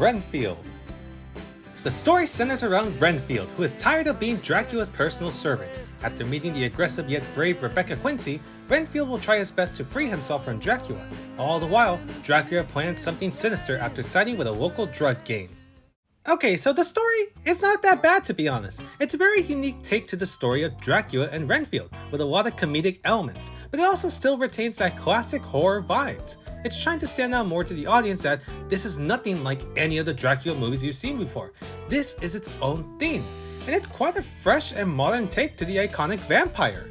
Renfield. The story centers around Renfield, who is tired of being Dracula's personal servant. After meeting the aggressive yet brave Rebecca Quincy, Renfield will try his best to free himself from Dracula. All the while, Dracula plans something sinister after siding with a local drug gang. Okay, so the story is not that bad, to be honest. It's a very unique take to the story of Dracula and Renfield, with a lot of comedic elements, but it also still retains that classic horror vibes. It's trying to stand out more to the audience that this is nothing like any of the Dracula movies you've seen before. This is its own theme, and it's quite a fresh and modern take to the iconic vampire.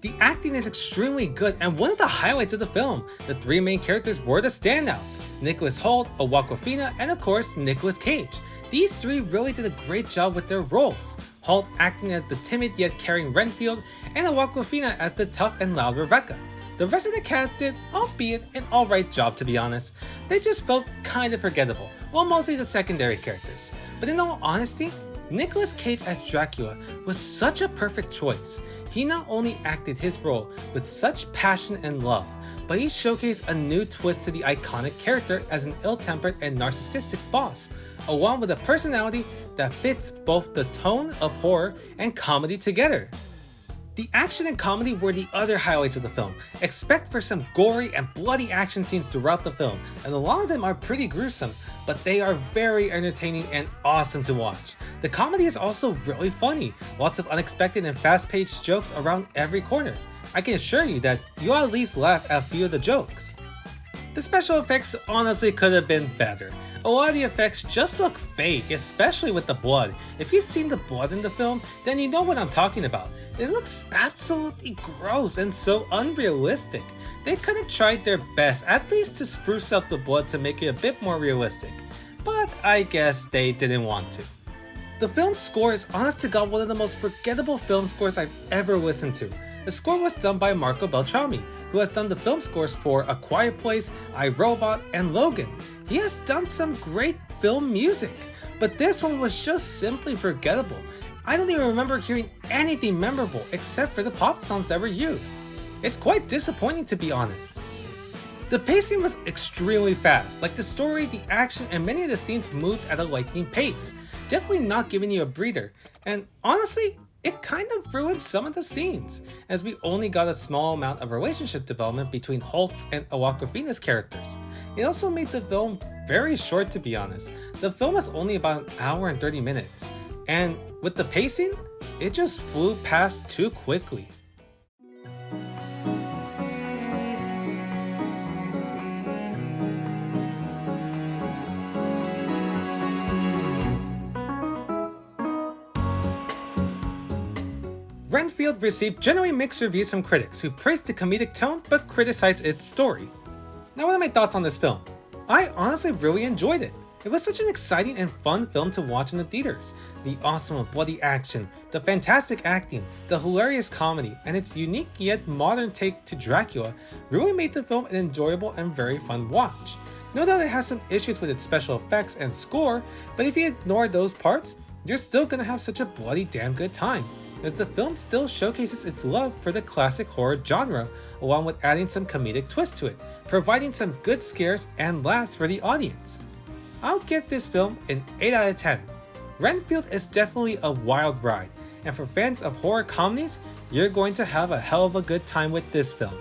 The acting is extremely good and one of the highlights of the film. The three main characters were the standouts: Nicholas Hoult, Awkwafina, and of course Nicolas Cage. These three really did a great job with their roles, Hoult acting as the timid yet caring Renfield, and Awkwafina as the tough and loud Rebecca. The rest of the cast did, albeit, an alright job, to be honest. They just felt kinda forgettable, while mostly the secondary characters. But in all honesty, Nicolas Cage as Dracula was such a perfect choice. He not only acted his role with such passion and love, but he showcased a new twist to the iconic character as an ill-tempered and narcissistic boss, along with a personality that fits both the tone of horror and comedy together. The action and comedy were the other highlights of the film. Expect for some gory and bloody action scenes throughout the film, and a lot of them are pretty gruesome, but they are very entertaining and awesome to watch. The comedy is also really funny, lots of unexpected and fast-paced jokes around every corner. I can assure you that you'll at least laugh at a few of the jokes. The special effects honestly could have been better. A lot of the effects just look fake, especially with the blood. If you've seen the blood in the film, then you know what I'm talking about. It looks absolutely gross and so unrealistic. They could have tried their best, at least to spruce up the blood to make it a bit more realistic. But I guess they didn't want to. The film's score is honest to god one of the most forgettable film scores I've ever listened to. The score was done by Marco Beltrami, who has done the film scores for A Quiet Place, I, Robot, and Logan. He has done some great film music, but this one was just simply forgettable. I don't even remember hearing anything memorable except for the pop songs that were used. It's quite disappointing, to be honest. The pacing was extremely fast, like the story, the action, and many of the scenes moved at a lightning pace, definitely not giving you a breather, and honestly, it kind of ruined some of the scenes, as we only got a small amount of relationship development between Hoult's and Awkwafina's characters. It also made the film very short, to be honest. The film was only about an hour and 30 minutes, and with the pacing, it just flew past too quickly. Renfield received generally mixed reviews from critics who praised the comedic tone but criticized its story. Now, what are my thoughts on this film? I honestly really enjoyed it. It was such an exciting and fun film to watch in the theaters. The awesome and bloody action, the fantastic acting, the hilarious comedy, and its unique yet modern take to Dracula really made the film an enjoyable and very fun watch. No doubt it has some issues with its special effects and score, but if you ignore those parts, you're still gonna have such a bloody damn good time, as the film still showcases its love for the classic horror genre, along with adding some comedic twist to it, providing some good scares and laughs for the audience. I'll give this film an 8 out of 10. Renfield is definitely a wild ride, and for fans of horror comedies, you're going to have a hell of a good time with this film.